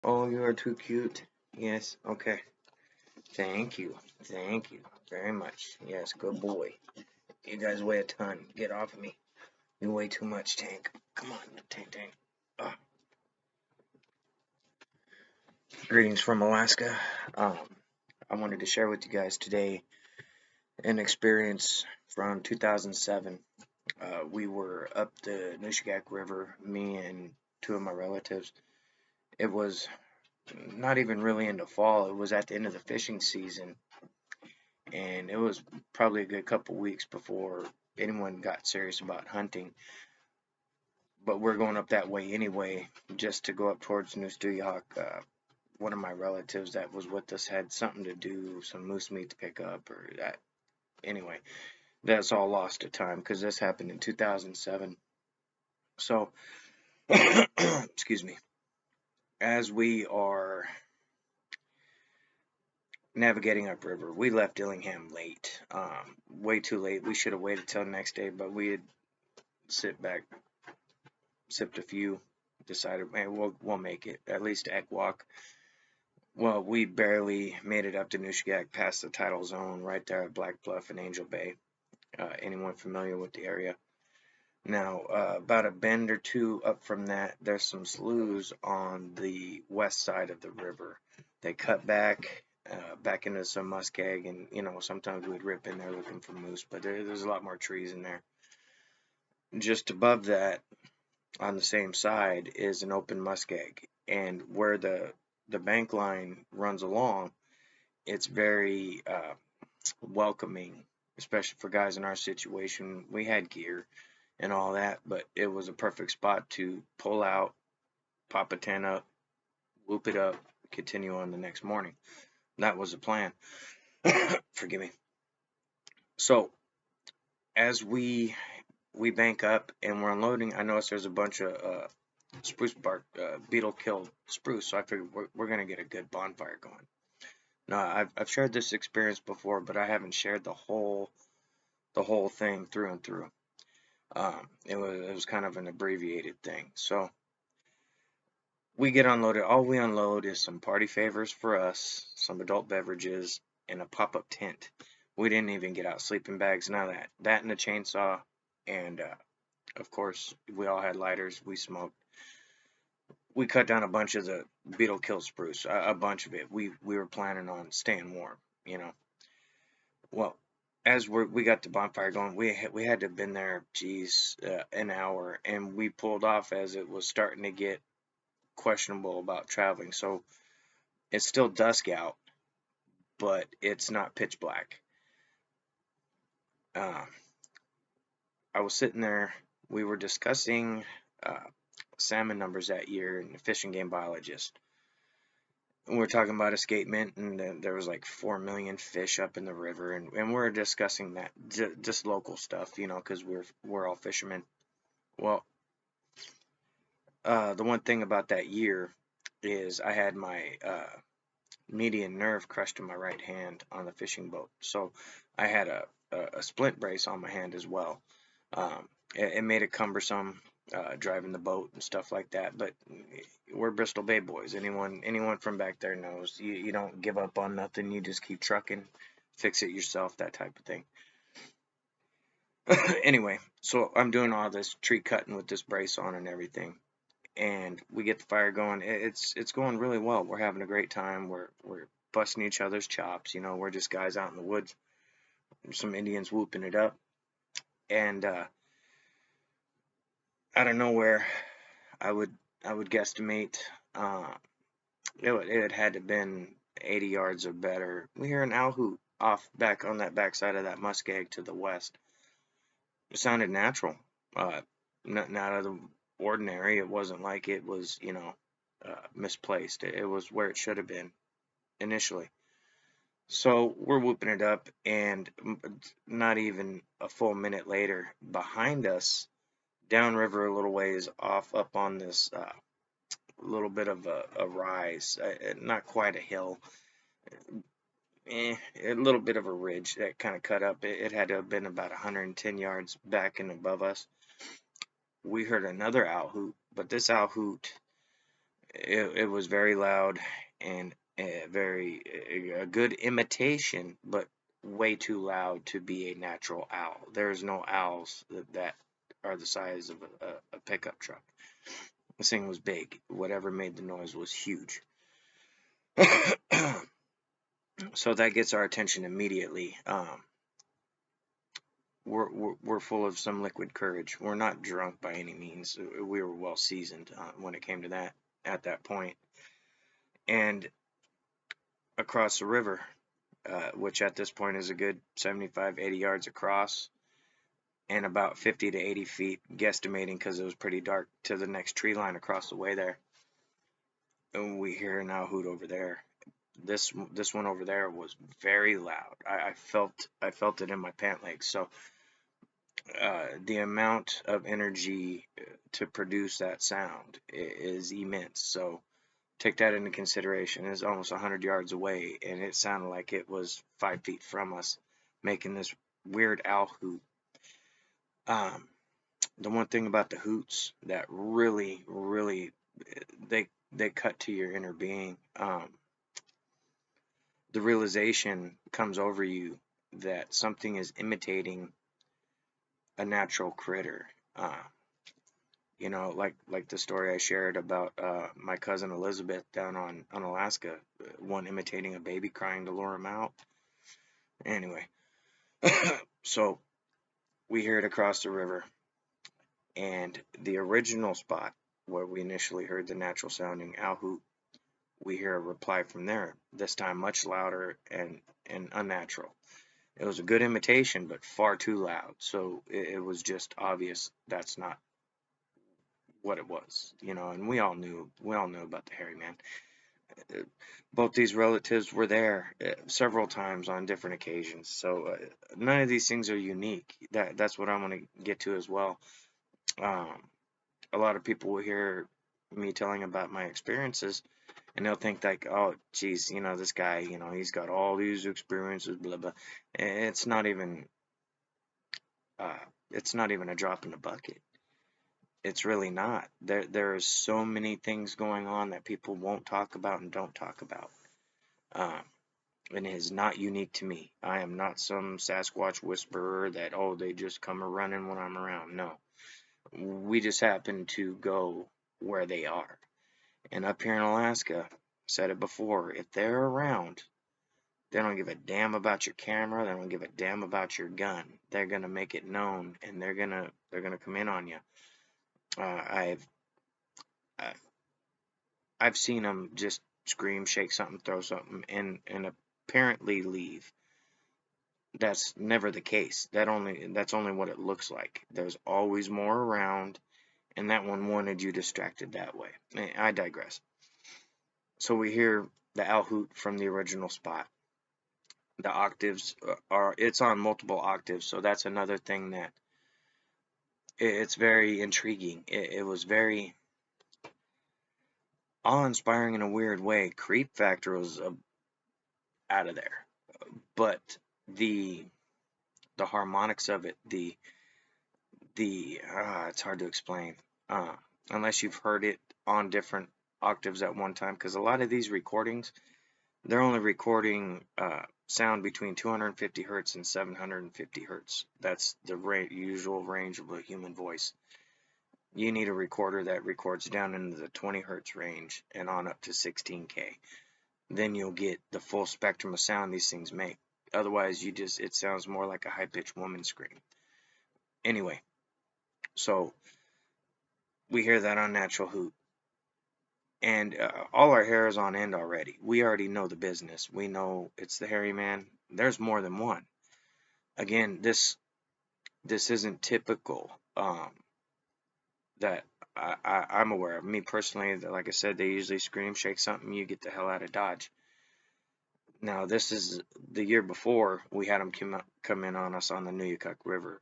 Oh, you are too cute. Yes, okay. Thank you. Thank you very much. Yes, good boy. You guys weigh a ton. Get off of me. You weigh too much, Tank. Come on, Tank. Ah. Greetings from Alaska. Um, I wanted to share with you guys today an experience from 2007. We were up the Nushagak River, me and two of my relatives. It was not even really into fall. It was at the end of the fishing season, and it was probably a good couple weeks before anyone got serious about hunting. But we're going up that way anyway, just to go up towards Nushagak. One of my relatives that was with us had something to do, some moose meat to pick up, or that. Anyway, that's all lost to time because this happened in 2007. So, excuse me. As we are navigating upriver, we left Dillingham late, way too late. We should have waited till the next day, but we had sit back, sipped a few, decided, man, we'll make it at least Egg Walk. Well, we barely made it up to Nushagak past the tidal zone right there at Black Bluff and Angel Bay. Anyone familiar with the area? Now, about a bend or two up from that, there's some sloughs on the west side of the river. They cut back into some muskeg, and sometimes we'd rip in there looking for moose, but there's a lot more trees in there. Just above that, on the same side, is an open muskeg, and where the bank line runs along, it's very welcoming, especially for guys in our situation. We had gear and all that, but it was a perfect spot to pull out, pop a tent up, whoop it up, continue on the next morning. That was the plan. Forgive me. So as we bank up and we're unloading, I noticed there's a bunch of spruce bark, beetle killed spruce. So I figured we're gonna get a good bonfire going. Now I've shared this experience before, but I haven't shared the whole thing through and through. It was kind of an abbreviated thing. So we get unloaded. All we unload is some party favors for us, some adult beverages, and a pop-up tent. We didn't even get out sleeping bags, none of that. That and a chainsaw, and of course we all had lighters. We smoked. We cut down a bunch of the beetle kill spruce, a bunch of it. We were planning on staying warm. Well, as we got the bonfire going, we had to have been there, geez, an hour, and we pulled off as it was starting to get questionable about traveling. So it's still dusk out, but it's not pitch black. Uh, I was sitting there. We were discussing salmon numbers that year, and the fishing game biologist. And we're talking about escapement, and then there was like 4 million fish up in the river, and we're discussing that just local stuff, because we're all fishermen. Well, the one thing about that year is I had my median nerve crushed in my right hand on the fishing boat, so I had a splint brace on my hand as well. It made it cumbersome driving the boat and stuff like that, but we're Bristol Bay boys. Anyone from back there knows you don't give up on nothing. You just keep trucking, fix it yourself, that type of thing. Anyway, so I'm doing all this tree cutting with this brace on and everything, and we get the fire going. It's going really well. We're having a great time. We're busting each other's chops. We're just guys out in the woods. Some Indians whooping it up, and out of nowhere, I would I would guesstimate uh, it had to have been 80 yards or better. We hear an owl hoot off back on that backside of that muskeg to the west. It sounded natural, not out of the ordinary. It wasn't like it was misplaced. It was where it should have been initially. So we're whooping it up, and not even a full minute later, behind us, downriver a little ways off, up on this little bit of a rise, not quite a hill, a little bit of a ridge that kind of cut up. It had to have been about 110 yards back and above us. We heard another owl hoot, but this owl hoot, It was very loud and a good imitation, but way too loud to be a natural owl. There's no owls that are the size of a pickup truck. This thing was big. Whatever made the noise was huge. So that gets our attention immediately. We're full of some liquid courage. We're not drunk by any means. We were well seasoned when it came to that at that point. And across the river, which at this point is a good 75, 80 yards across, and about 50 to 80 feet, guesstimating because it was pretty dark, to the next tree line across the way there. And we hear an owl hoot over there. This one over there was very loud. I felt it in my pant legs. So the amount of energy to produce that sound is immense. So take that into consideration. It's almost 100 yards away, and it sounded like it was 5 feet from us, making this weird owl hoot. The one thing about the hoots that really, really, they cut to your inner being. The realization comes over you that something is imitating a natural critter. Like the story I shared about my cousin Elizabeth down on Alaska, one imitating a baby crying to lure him out. Anyway, so we hear it across the river, and the original spot where we initially heard the natural sounding owl hoot, we hear a reply from there, this time much louder and unnatural. It was a good imitation, but far too loud, so it was just obvious that's not what it was, and we all knew about the hairy man. Both these relatives were there several times on different occasions, so none of these things are unique. That's what I want to get to as well. A lot of people will hear me telling about my experiences, and they'll think like, oh, geez, this guy, he's got all these experiences, blah blah. It's not even a drop in the bucket. It's really not. There are so many things going on that people won't talk about and don't talk about. And it is not unique to me. I am not some Sasquatch whisperer that, oh, they just come a running when I'm around. No. We just happen to go where they are. And up here in Alaska, said it before, if they're around, they don't give a damn about your camera. They don't give a damn about your gun. They're gonna make it known, and they're gonna come in on you. I've seen them just scream, shake something, throw something, and apparently leave. That's never the case. That's only what it looks like. There's always more around, and that one wanted you distracted that way. I digress. So we hear the owl hoot from the original spot. The octaves it's on multiple octaves, so that's another thing that it's very intriguing. It was very awe-inspiring in a weird way. Creep factor was out of there, but the harmonics of it, it's hard to explain unless you've heard it on different octaves at one time, because a lot of these recordings, they're only recording sound between 250 hertz and 750 hertz. That's the usual range of a human voice. You need a recorder that records down into the 20 hertz range and on up to 16K. Then you'll get the full spectrum of sound these things make. Otherwise, it sounds more like a high-pitched woman scream. Anyway, so we hear that unnatural hoot, and all our hair is on end already. We already know the business. We know it's the hairy man. There's more than one. Again, this isn't typical that I'm aware of. Me personally, like I said, they usually scream, shake something, you get the hell out of Dodge. Now, this is the year before we had them come in on us on the Nushagak River.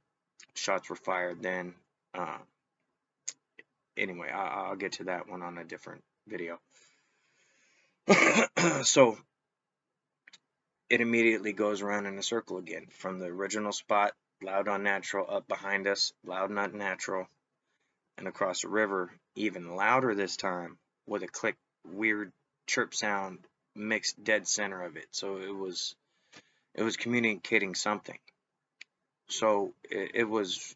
Shots were fired then. Anyway, I'll get to that one on a different video. So it immediately goes around in a circle again. From the original spot, loud unnatural, up behind us, loud not natural, and across the river, even louder this time, with a click weird chirp sound mixed dead center of it. So it was communicating something. So it was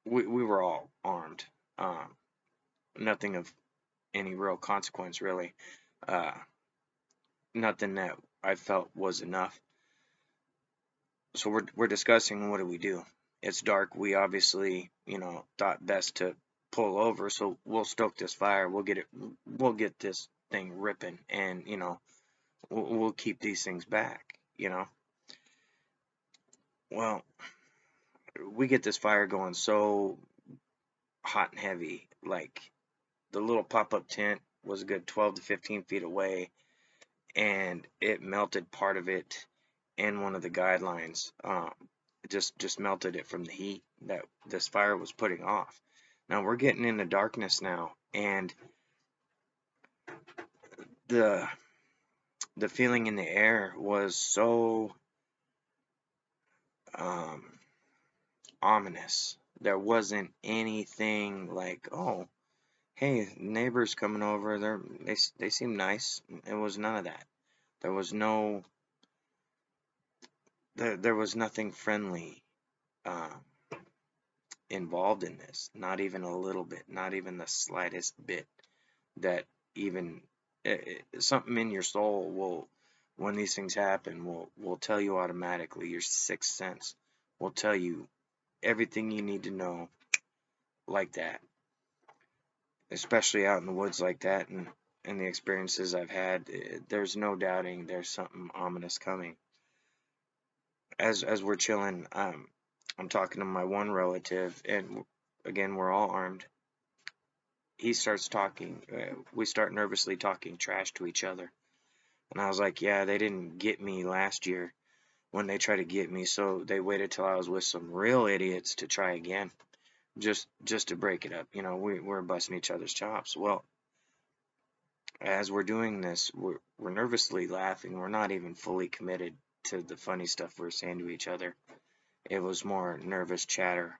we were all armed. Um, Nothing of any real consequence really. Uh, Nothing that I felt was enough. So we're discussing what do we do. It's dark. We obviously, thought best to pull over. So we'll stoke this fire. We'll get this thing ripping, and we'll keep these things back. Well, we get this fire going so hot and heavy. Like the little pop-up tent was a good 12 to 15 feet away, and it melted part of it in one of the guidelines. It just melted it from the heat that this fire was putting off. Now we're getting into darkness now, and the the feeling in the air was so um, ominous. There wasn't anything like, oh, hey, neighbors coming over. They seem nice. It was none of that. There was no there was nothing friendly uh, involved in this. Not even a little bit. Not even the slightest bit. That even something in your soul will, when these things happen, will tell you automatically. Your sixth sense will tell you everything you need to know, like that. Especially out in the woods like that, and the experiences I've had, there's no doubting there's something ominous coming. As we're chilling, I'm talking to my one relative, and again we're all armed. He starts talking. We start nervously talking trash to each other, and I was like, "Yeah, they didn't get me last year when they tried to get me, so they waited till I was with some real idiots to try again, just to break it up. We're busting each other's chops." Well, as we're doing this, we're nervously laughing. We're not even fully committed to the funny stuff we're saying to each other. It was more nervous chatter.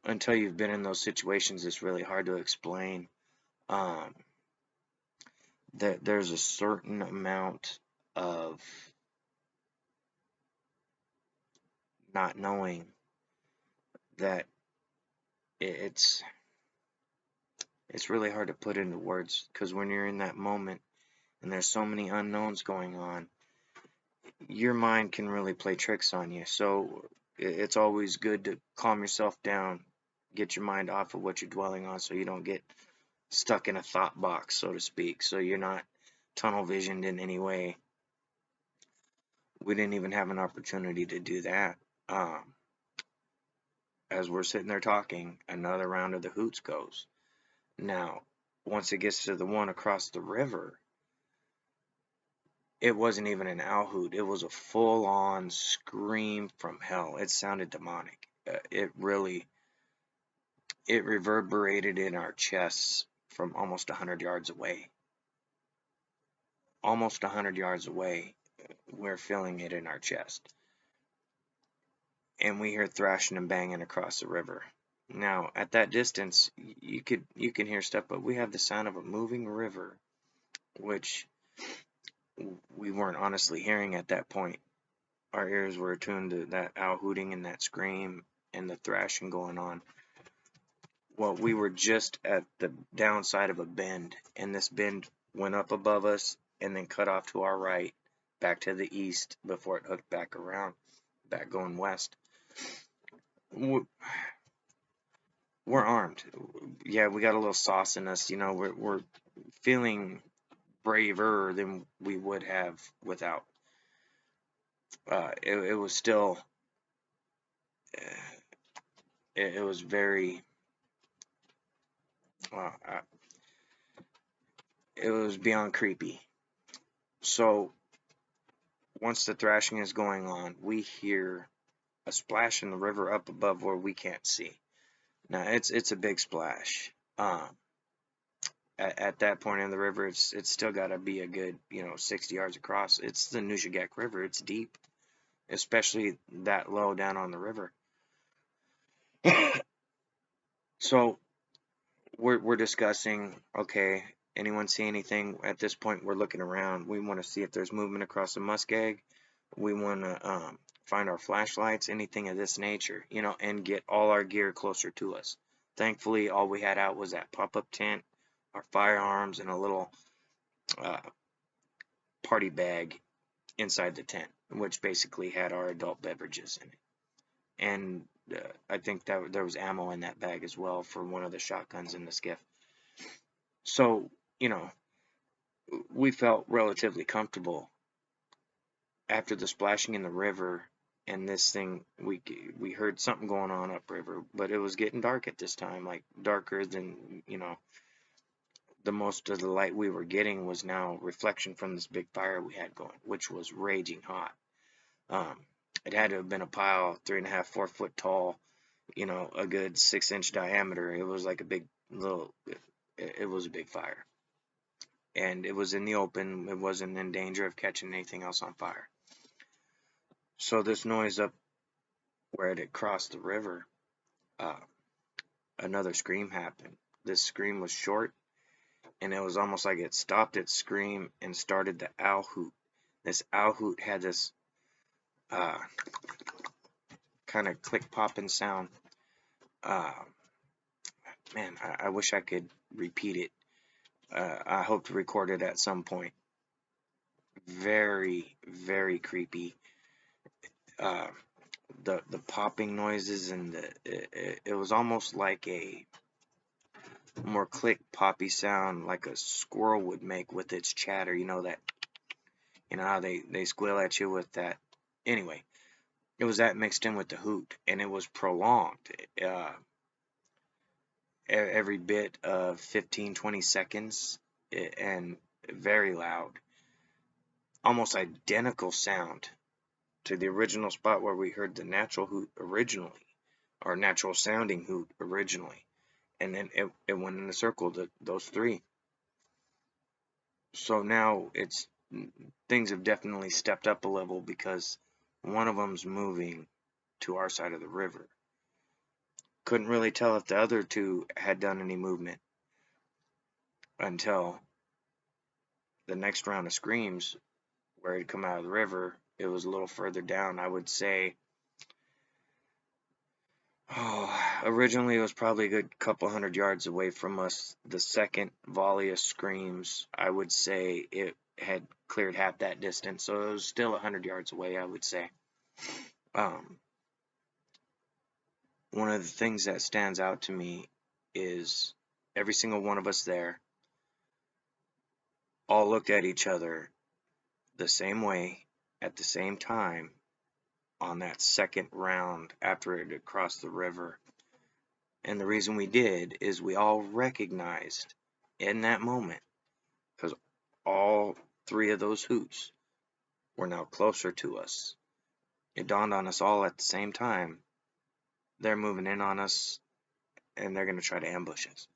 Until you've been in those situations, it's really hard to explain. Um, that there's a certain amount of not knowing that it's really hard to put into words, because when you're in that moment and there's so many unknowns going on, your mind can really play tricks on you. So it's always good to calm yourself down, get your mind off of what you're dwelling on, so you don't get stuck in a thought box, so to speak, so you're not tunnel visioned in any way. We didn't even have an opportunity to do that. As we're sitting there talking, another round of the hoots goes. Now, once it gets to the one across the river, it wasn't even an owl hoot. It was a full-on scream from hell. It sounded demonic. It reverberated in our chests from almost 100 yards away. Almost 100 yards away, we're feeling it in our chest. And we hear thrashing and banging across the river. Now, at that distance, you can hear stuff, but we have the sound of a moving river, which we weren't honestly hearing at that point. Our ears were attuned to that owl hooting and that scream and the thrashing going on. Well, we were just at the downside of a bend, and this bend went up above us and then cut off to our right, back to the east before it hooked back around, back going west. We're armed. Yeah, we got a little sauce in us. We're feeling braver than we would have without. It was still, it was very, uh, it was beyond creepy. So once the thrashing is going on, we hear a splash in the river up above where we can't see. Now it's a big splash. At that point in the river, it's still got to be a good 60 yards across. It's the Nushagak River. It's deep, especially that low down on the river. So we're discussing, okay, anyone see anything? At this point, we're looking around. We want to see if there's movement across the muskeg. We want to find our flashlights, anything of this nature, and get all our gear closer to us. Thankfully, all we had out was that pop-up tent, our firearms, and a little uh, party bag inside the tent, which basically had our adult beverages in it. And I think that there was ammo in that bag as well for one of the shotguns in the skiff. So, we felt relatively comfortable after the splashing in the river and this thing. We heard something going on upriver, but it was getting dark at this time, like darker than, the most of the light we were getting was now reflection from this big fire we had going, which was raging hot. Um, it had to have been a pile 3.5, 4 foot tall, a good 6-inch diameter. It was like a big little, it was a big fire. And it was in the open. It wasn't in danger of catching anything else on fire. So this noise up where it had crossed the river, uh, another scream happened. This scream was short, and it was almost like it stopped its scream and started the owl hoot. This owl hoot had this uh, kind of click popping sound. Uh, Man, I wish I could repeat it. I hope to record it at some point. Very, very creepy. Uh, the popping noises and it was almost like a more click poppy sound like a squirrel would make with its chatter. How they squeal at you with that. Anyway, it was that mixed in with the hoot, and it was prolonged. Every bit of 15-20 seconds, and very loud, almost identical sound to the original spot where we heard the natural hoot originally, or natural sounding hoot originally. And then it went in a circle, those three. So now things have definitely stepped up a level because one of them's moving to our side of the river. Couldn't really tell if the other two had done any movement until the next round of screams where it'd come out of the river. It was a little further down. I would say, originally it was probably a good couple 100 yards away from us. The second volley of screams, I would say it had cleared half that distance, so it was still 100 yards away, I would say. One of the things that stands out to me is every single one of us there all looked at each other the same way at the same time on that second round after it had crossed the river. And the reason we did is we all recognized in that moment, because all three of those hoots were now closer to us. It dawned on us all at the same time. They're moving in on us, and they're going to try to ambush us.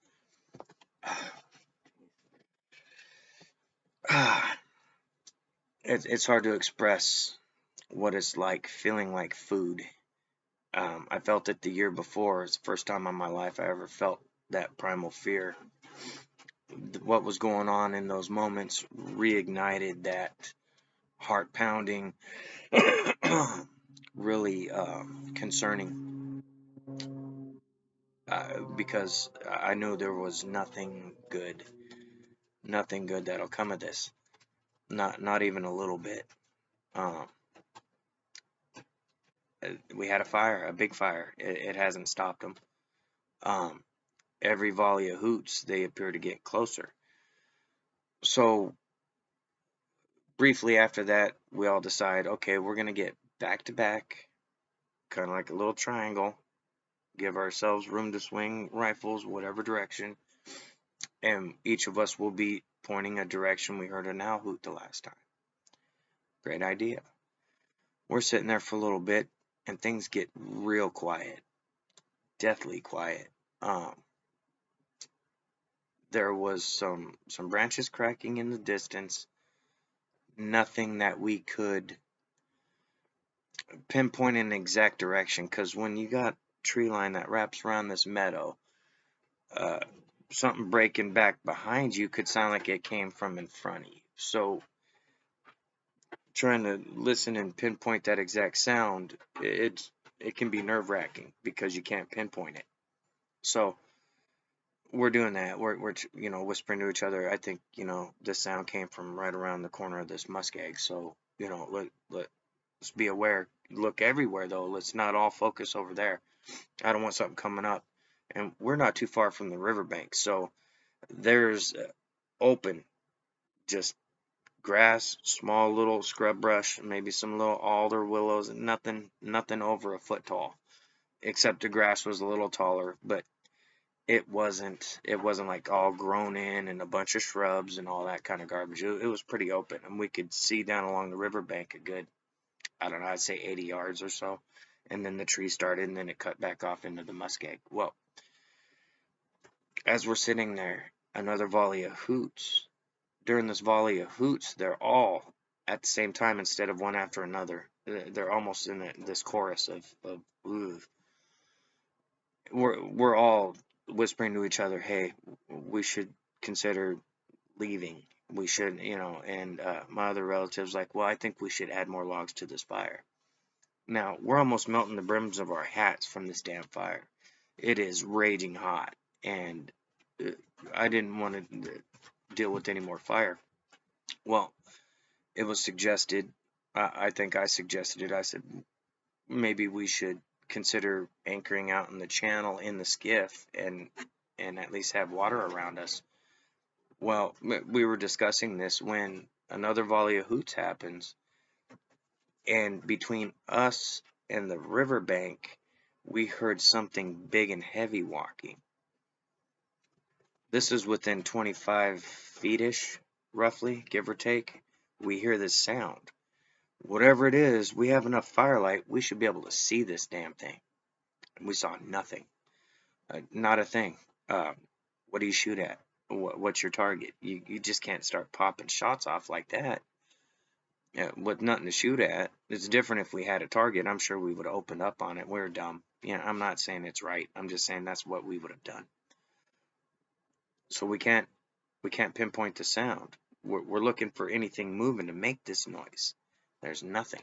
It's hard to express what it's like feeling like food. I felt it the year before. It's the first time in my life I ever felt that primal fear. What was going on in those moments reignited that heart pounding, really concerning, because I knew there was nothing good that'll come of this. Not even a little bit. Um, we had a fire, a big fire. It hasn't stopped them. Every volley of hoots, they appear to get closer. So briefly after that, we all decide, okay, we're going to get back to back, kind of like a little triangle, give ourselves room to swing rifles whatever direction, and each of us will be pointing a direction we heard an owl hoot the last time. Great idea. We're sitting there for a little bit, and things get real quiet, deathly quiet. There was some branches cracking in the distance, nothing that we could pinpoint an exact direction, because when you got tree line that wraps around this meadow, something breaking back behind you could sound like it came from in front of you. So trying to listen and pinpoint that exact sound, it can be nerve-wracking because you can't pinpoint it. So we're doing that. We're whispering to each other. I think this sound came from right around the corner of this muskeg. So let's be aware. Look everywhere though. Let's not all focus over there. I don't want something coming up. And we're not too far from the riverbank, so there's open, just grass, small little scrub brush, maybe some little alder willows, nothing over a foot tall, except the grass was a little taller, but it wasn't like all grown in and a bunch of shrubs and all that kind of garbage. It was pretty open, and we could see down along the riverbank a good, I don't know, I'd say 80 yards or so. And then the tree started, and then it cut back off into the muskeg. Well, as we're sitting there, another volley of hoots. During this volley of hoots, they're all at the same time instead of one after another. They're almost in this chorus of ooh. We're all whispering to each other, "Hey, we should consider leaving. We should, And my other relatives like, well, I think we should add more logs to this fire. Now we're almost melting the brims of our hats from this damn fire. It is raging hot, and I didn't want to deal with any more fire. Well, it was suggested. I think I suggested it. I said maybe we should consider anchoring out in the channel in the skiff and at least have water around us. Well, we were discussing this when another volley of hoots happens, and between us and the riverbank, we heard something big and heavy walking. This is within 25 feet-ish, roughly, give or take. We hear this sound. Whatever it is, we have enough firelight, we should be able to see this damn thing. We saw nothing. Not a thing. What do you shoot at? What's your target? You just can't start popping shots off like that. With nothing to shoot at. It's different if we had a target. I'm sure we would have opened up on it. We're dumb. I'm not saying it's right. I'm just saying that's what we would have done. So we can't pinpoint the sound. We're looking for anything moving to make this noise. There's nothing.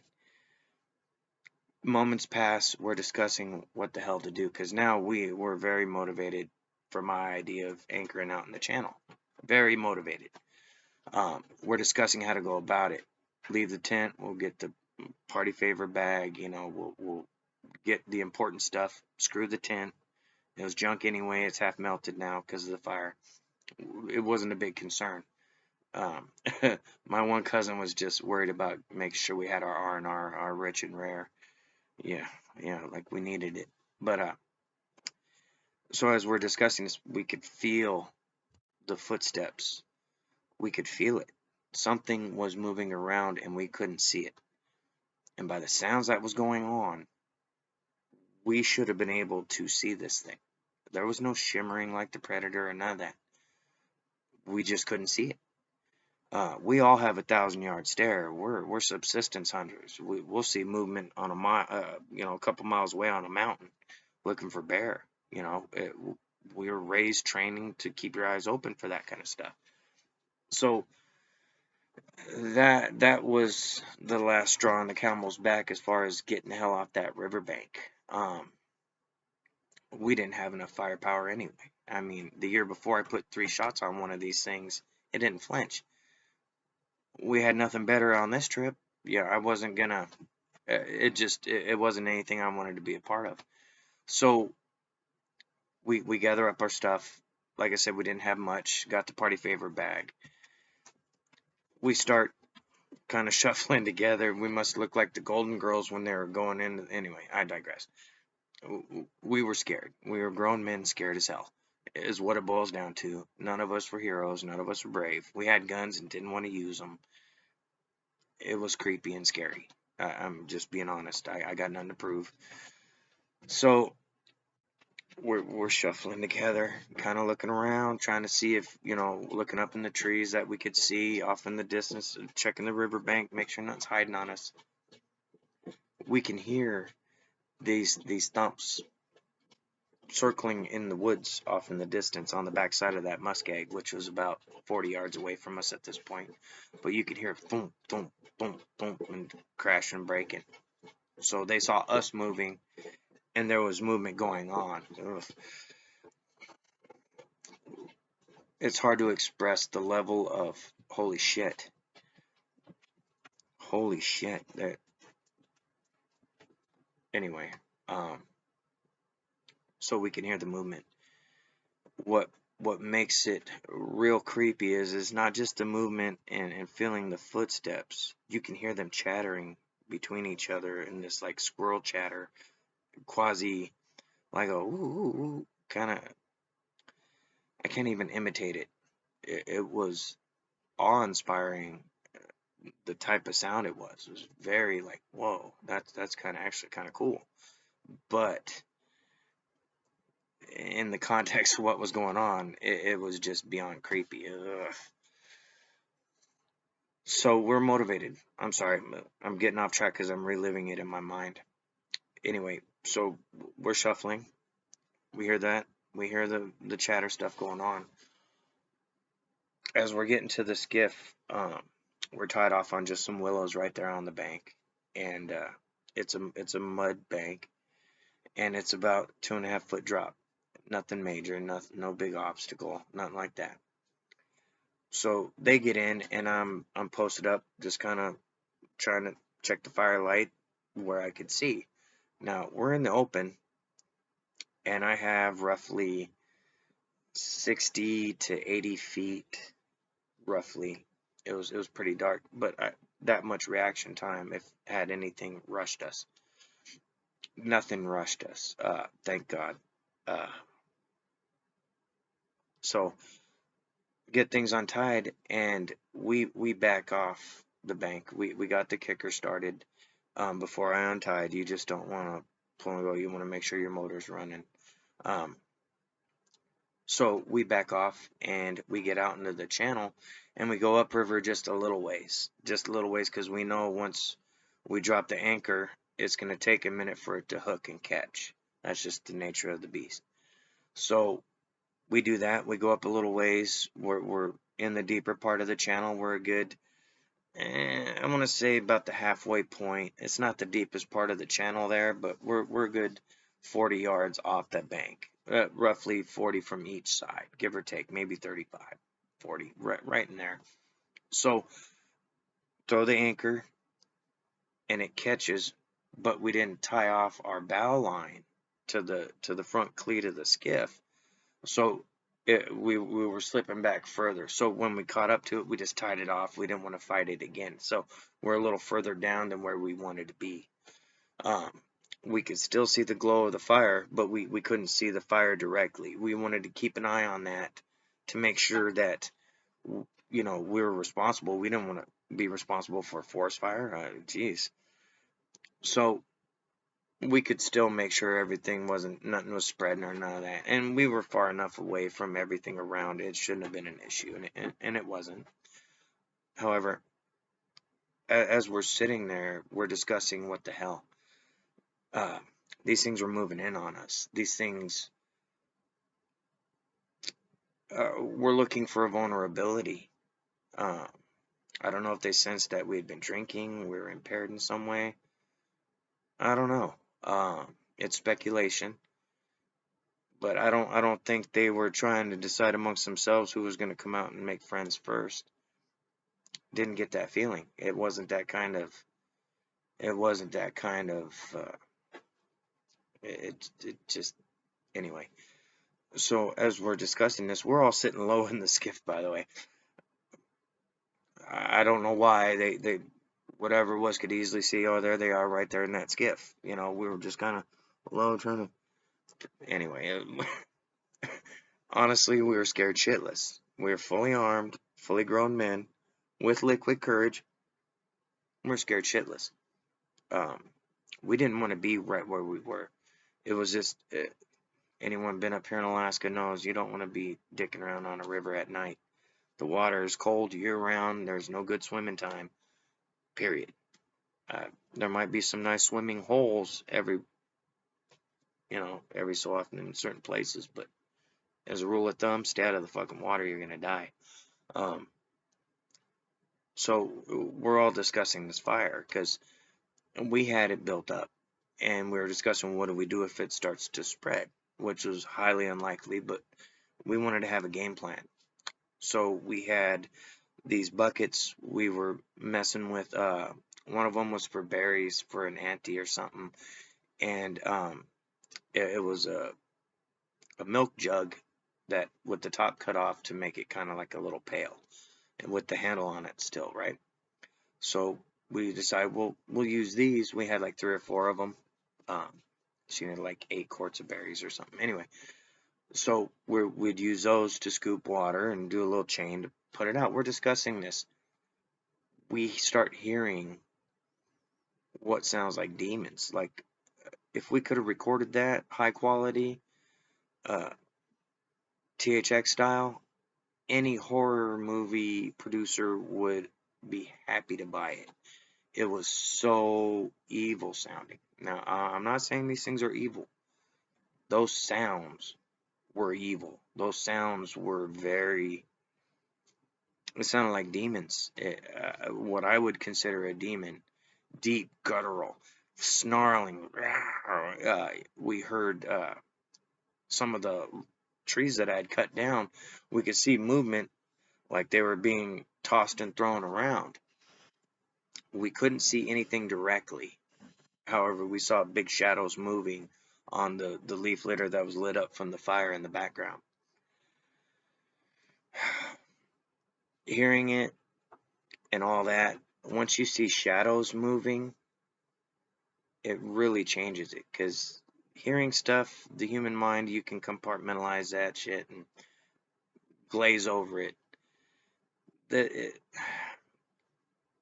Moments pass. We're discussing what the hell to do, because now we're very motivated for my idea of anchoring out in the channel. Very motivated. We're discussing how to go about it. Leave the tent. We'll get the party favor bag. We'll get the important stuff. Screw the tent. It was junk anyway. It's half melted now because of the fire. It wasn't a big concern. My one cousin was just worried about making sure we had our R&R, our rich and rare. Yeah, like we needed it. But so as we're discussing this, we could feel the footsteps. We could feel it. Something was moving around and we couldn't see it. And by the sounds that was going on, we should have been able to see this thing. There was no shimmering like the Predator or none of that. We just couldn't see it. We all have 1,000-yard stare. We're subsistence hunters. We'll see movement on a mile, a couple miles away on a mountain, looking for bear. We were raised training to keep your eyes open for that kind of stuff. So that was the last straw on the camel's back as far as getting the hell off that riverbank. We didn't have enough firepower anyway. I mean, the year before I put 3 shots on one of these things, it didn't flinch. We had nothing better on this trip. I wasn't gonna. It wasn't anything I wanted to be a part of. So we gather up our stuff. Like I said, we didn't have much. Got the party favor bag. We start kind of shuffling together. We must look like the Golden Girls when they were going in. Anyway, I digress. We were scared. We were grown men scared as hell, is what it boils down to. None of us were heroes. None of us were brave. We had guns and didn't want to use them. It was creepy and scary. I'm just being honest. I got nothing to prove. So we're shuffling together, kind of looking around, trying to see if, looking up in the trees that we could see off in the distance, checking the riverbank, make sure nothing's hiding on us. We can hear these thumps. circling in the woods off in the distance on the backside of that muskeg, which was about 40 yards away from us at this point. But you could hear thump, thump, thump, thump, and crashing and breaking. So they saw us moving, and there was movement going on. Ugh. It's hard to express the level of holy shit. Holy shit. Anyway, so we can hear the movement. What makes it real creepy is not just the movement and feeling the footsteps. You can hear them chattering between each other in this like squirrel chatter, quasi like a ooh kind of. I can't even imitate it. It was awe-inspiring. The type of sound it was very like whoa. That's kind of actually kind of cool. But in the context of what was going on, it was just beyond creepy. Ugh. So we're motivated. I'm sorry, I'm getting off track because I'm reliving it in my mind. Anyway, so we're shuffling. We hear that. We hear the chatter stuff going on. As we're getting to the skiff, we're tied off on just some willows right there on the bank, and it's a mud bank, and it's about 2.5 foot drop. Nothing major, no big obstacle, nothing like that. So they get in, and I'm posted up, just kind of trying to check the firelight where I could see. Now we're in the open, and I have roughly 60 to 80 feet, roughly. It was pretty dark, but that much reaction time, if had anything rushed us. Nothing rushed us, thank God. Uh, so get things untied, and we back off the bank. We got the kicker started. Before I untied, you just don't want to pull and go. You want to make sure your motor's running. Um, so we back off and we get out into the channel, and we go upriver just a little ways, because we know once we drop the anchor, it's going to take a minute for it to hook and catch. That's just the nature of the beast. So we do that. We go up a little ways. We're in the deeper part of the channel. We're a good, I want to say about the halfway point. It's not the deepest part of the channel there, but we're a good 40 yards off that bank. Roughly 40 from each side, give or take, maybe 35, 40, right in there. So throw the anchor, and it catches, but we didn't tie off our bow line to the front cleat of the skiff. So we were slipping back further. So when we caught up to it, we just tied it off. We didn't want to fight it again. So we're a little further down than where we wanted to be. We could still see the glow of the fire, but we couldn't see the fire directly. We wanted to keep an eye on that to make sure that we were responsible. We didn't want to be responsible for a forest fire. Geez. So we could still make sure nothing was spreading or none of that. And we were far enough away from everything around it. It shouldn't have been an issue, and it wasn't. However, as we're sitting there, we're discussing what the hell. These things were moving in on us. These things were looking for a vulnerability. I don't know if they sensed that we had been drinking, we were impaired in some way. I don't know. It's speculation. But I don't think they were trying to decide amongst themselves who was going to come out and make friends first. Didn't get that feeling. It wasn't that kind of. It wasn't that kind of. It just anyway. So as we're discussing this, we're all sitting low in the skiff. By the way, I don't know why they whatever it was could easily see. Oh, there they are, right there in that skiff. We were just kind of low trying to. Anyway. Honestly, we were scared shitless. We were fully armed, fully grown men with liquid courage. We were scared shitless. We didn't want to be right where we were. It was just anyone been up here in Alaska knows you don't want to be dicking around on a river at night. The water is cold year round. There's no good swimming time. Period. There might be some nice swimming holes every so often in certain places, but as a rule of thumb, stay out of the fucking water, you're gonna die. Um, so we're all discussing this fire because we had it built up, and we were discussing what do we do if it starts to spread, which was highly unlikely, but we wanted to have a game plan. So we had these buckets we were messing with. One of them was for berries for an auntie or something, and it was a milk jug that with the top cut off to make it kind of like a little pail, and with the handle on it still, right? So we decided we'll use these. We had like 3 or 4 of them. She had like 8 quarts of berries or something. Anyway, so we'd use those to scoop water and do a little chain to put it out. We're discussing this. We start hearing what sounds like demons. Like if we could have recorded that high quality, uh, THX style, any horror movie producer would be happy to buy it. It was so evil sounding. Now, I'm not saying these things are evil. Those sounds were evil. Those sounds were very. It sounded like demons. What I would consider a demon. Deep, guttural, snarling. We heard some of the trees that I had cut down. We could see movement like they were being tossed and thrown around. We couldn't see anything directly. However, we saw big shadows moving on the leaf litter that was lit up from the fire in the background. Hearing it and all that, once you see shadows moving, it really changes it. Because hearing stuff, the human mind, you can compartmentalize that shit and glaze over it.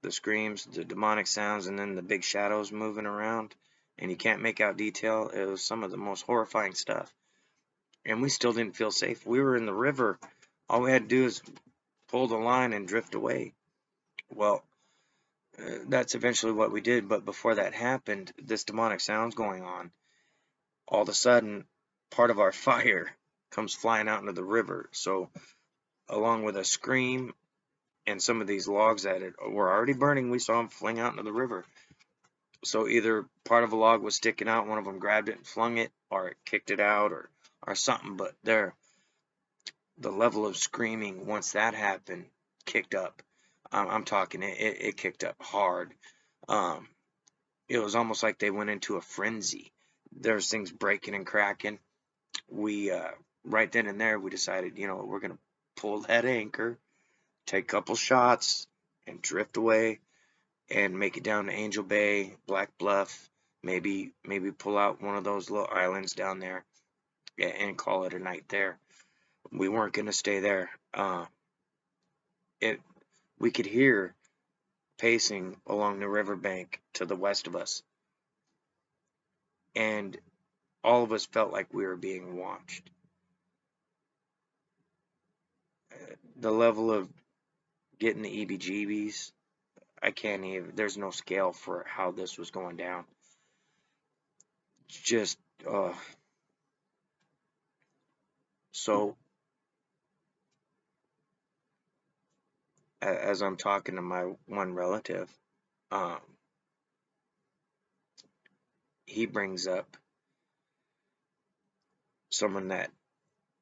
The screams, the demonic sounds, and then the big shadows moving around, and you can't make out detail. It was some of the most horrifying stuff. And we still didn't feel safe. We were in the river. All we had to do is pull the line and drift away. Well, that's eventually what we did. But before that happened, this demonic sound's going on. All of a sudden, part of our fire comes flying out into the river. So, along with a scream and some of these logs that were already burning, we saw them fling out into the river. So either part of a log was sticking out, one of them grabbed it and flung it, or it kicked it out, or something. But the level of screaming once that happened kicked up. I'm talking it kicked up hard. It was almost like they went into a frenzy. There's things breaking and cracking. We right then and there we decided, we're gonna pull that anchor, take a couple shots, and drift away, and make it down to Angel Bay, Black Bluff, maybe pull out one of those little islands down there, and call it a night there. We weren't gonna stay there. We could hear pacing along the riverbank to the west of us, and all of us felt like we were being watched. The level of getting the EBGBs, I can't even, there's no scale for how this was going down. Just, so as I'm talking to my one relative, he brings up someone that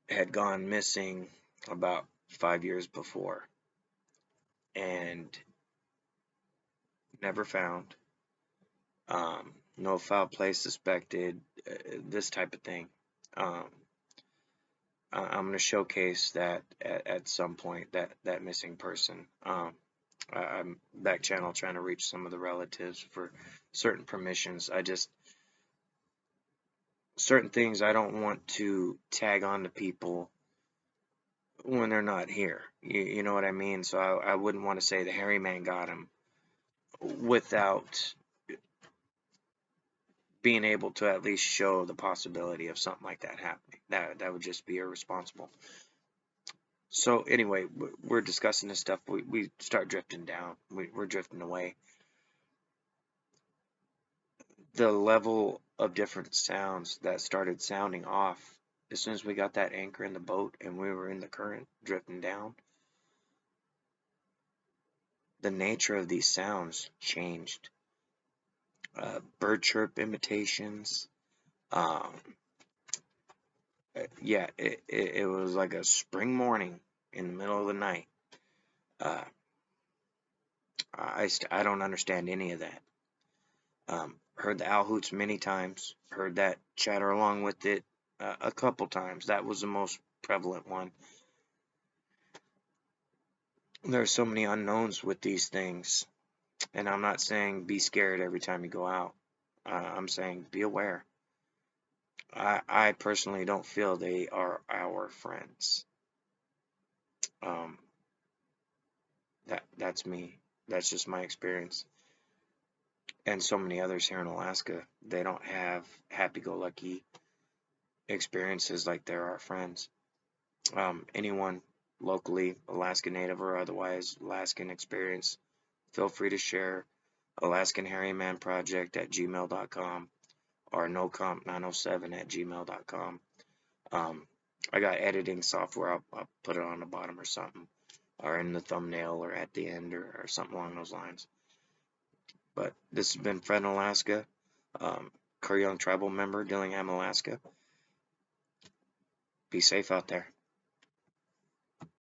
had gone missing about 5 years before and never found. No foul play suspected, this type of thing. I'm going to showcase that at some point, that missing person. I'm back channel trying to reach some of the relatives for certain permissions. Certain things I don't want to tag on to people when they're not here. You know what I mean? So I wouldn't want to say the hairy man got him without being able to at least show the possibility of something like that happening. That would just be irresponsible. So anyway, we're discussing this stuff. We start drifting down. We're drifting away. The level of different sounds that started sounding off as soon as we got that anchor in the boat and we were in the current drifting down. The nature of these sounds changed. Bird chirp imitations. Um, yeah, it was like a spring morning in the middle of the night. Uh, I don't understand any of that. Heard the owl hoots many times. Heard that chatter along with it a couple times. That was the most prevalent one. There are so many unknowns with these things, and I'm not saying be scared every time you go out. I'm saying be aware. I personally don't feel they are our friends. Um, that's me. That's just my experience. And so many others here in Alaska, they don't have happy-go-lucky experiences like they're our friends. Anyone locally, Alaska Native or otherwise, Alaskan experience, feel free to share. AlaskanHairymanProject@gmail.com or nocomp907@gmail.com. I got editing software. I'll put it on the bottom or something, or in the thumbnail or at the end or something along those lines. But this has been Fred in Alaska, Young tribal member, Dillingham, Alaska. Be safe out there.